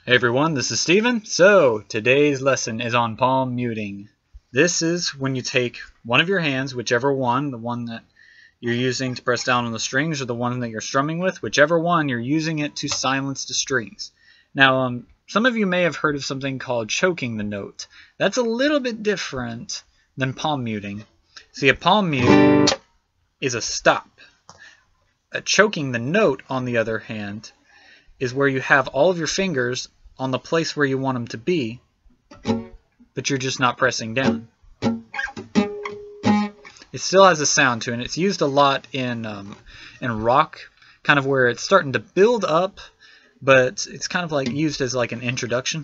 Hey everyone, this is Steven. So, today's lesson is on palm muting. This is when you take one of your hands, whichever one, the one that you're using to press down on the strings or the one that you're strumming with, whichever one, you're using it to silence the strings. Now, some of you may have heard of something called choking the note. That's a little bit different than palm muting. See, a palm mute is a stop. Choking the note, on the other hand, is where you have all of your fingers on the place where you want them to be, but you're just not pressing down. It still has a sound to it, and it's used a lot in rock, kind of where it's starting to build up, but it's kind of like used as like an introduction.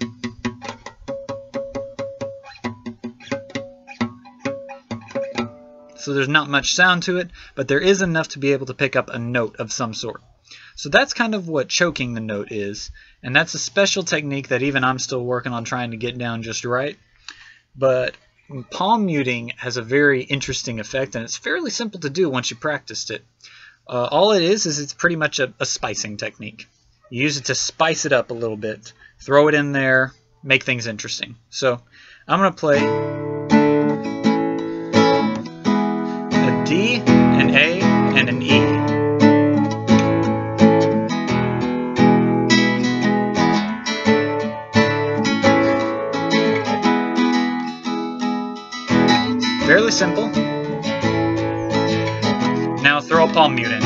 So there's not much sound to it, but there is enough to be able to pick up a note of some sort. So that's kind of what choking the note is, and that's a special technique that even I'm still working on trying to get down just right. But palm muting has a very interesting effect, and it's fairly simple to do once you practiced it. All it is it's pretty much a spicing technique. You use it to spice it up a little bit, throw it in there, make things interesting. So I'm going to play a D, an A, and an E. Fairly simple. Now throw a palm mute in.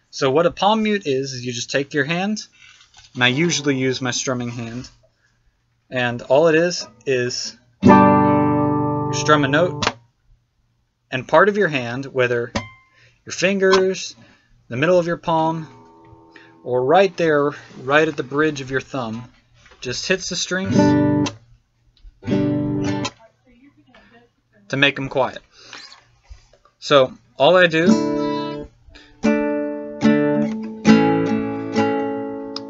So what a palm mute is you just take your hand, and I usually use my strumming hand, and all it is you strum a note, and part of your hand, whether your fingers, the middle of your palm, or right there, right at the bridge of your thumb, just hits the strings to make them quiet. So all I do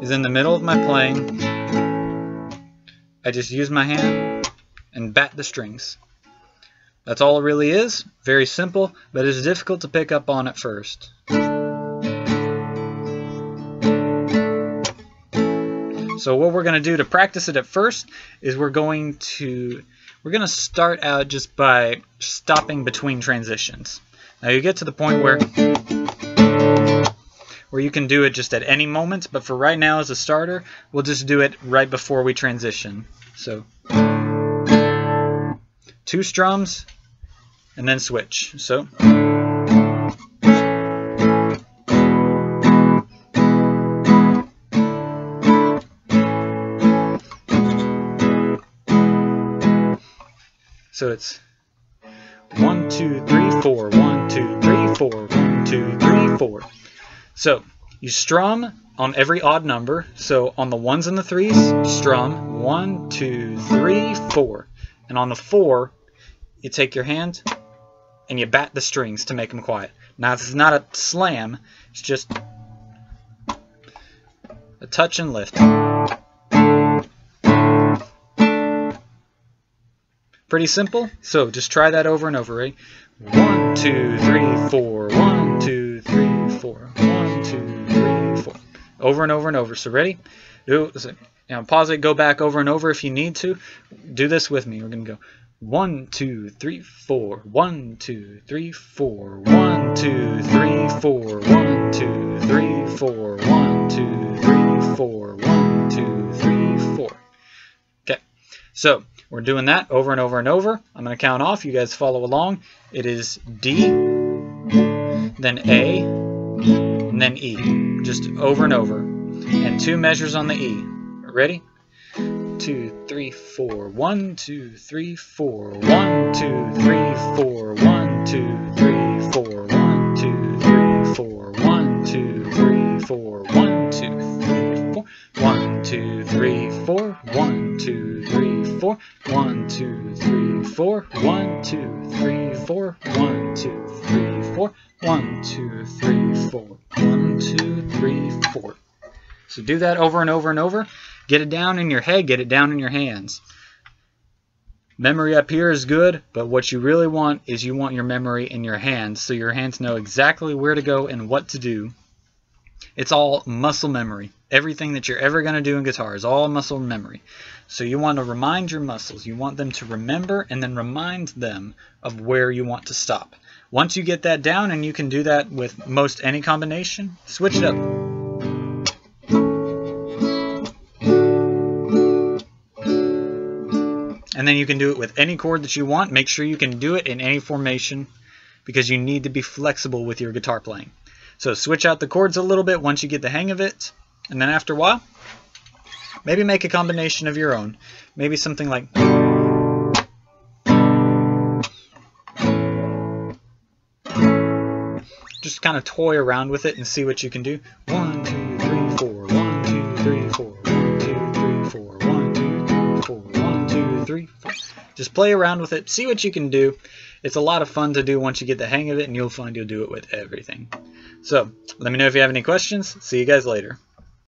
is in the middle of my playing, I just use my hand and bat the strings. That's all it really is. Very simple, but it's difficult to pick up on at first. So what we're going to do to practice it at first is we're going to start out just by stopping between transitions. Now you get to the point where you can do it just at any moment, but for right now as a starter, we'll just do it right before we transition. So 2 strums and then switch. So it's 1, 2, 3, 4, 1, 2, 3, 4, 1, 2, 3, 4. So you strum on every odd number. So on the 1s and the 3s, strum 1, 2, 3, 4. And on the 4, you take your hand and you bat the strings to make them quiet. Now this is not a slam, it's just a touch and lift. Pretty simple, so just try that over and over, right? 1, 2, 3, 4, 1, 2, 3, 4, 1, 2, 3, 4. Over and over and over. So ready? Pause it, go back over and over if you need to. Do this with me. We're going to go 1, 2, 3, 4, 1, 2, 3, 4, 1, 2, 3, 4, 1, 2, 3, 4, 1, 2, 3, 4, 1, 2, 3, 4. Okay, so we're doing that over and over and over. I'm going to count off. You guys follow along. It is D, then A, and then E. Just over and over. And 2 measures on the E. Ready? 2, 3, 4. 1, 2, 3, 4. 1, 2, 3, 4. 1, 2, 3, 4. 1, 2, 3, 4. 1, 2, 3, 4. 1, 2, 3, 4. 1, 2, 3, 4. 1, 2, 3, 4. 1, 2, 3, 4. 1, 2, 3, 4. 1, 2, 3, 4. 1, 2, 3, 4. 1, 2, 3, 4. So do that over and over and over. Get it down in your head, get it down in your hands. Memory up here is good, but what you really want is you want your memory in your hands, so your hands know exactly where to go and what to do. It's all muscle memory. Everything that you're ever going to do in guitar is all muscle memory. So you want to remind your muscles. You want them to remember and then remind them of where you want to stop. Once you get that down, and you can do that with most any combination, switch it up. And then you can do it with any chord that you want. Make sure you can do it in any formation because you need to be flexible with your guitar playing. So switch out the chords a little bit once you get the hang of it. And then after a while, maybe make a combination of your own. Maybe something like... Just kind of toy around with it and see what you can do. 1, 2, 3, 4. 1, 2, 3, 4. 1, 2, 3, 4. 1, 2, 3, 4. 1, 2, 3, 4. Just play around with it. See what you can do. It's a lot of fun to do once you get the hang of it, and you'll find you'll do it with everything. So, let me know if you have any questions. See you guys later.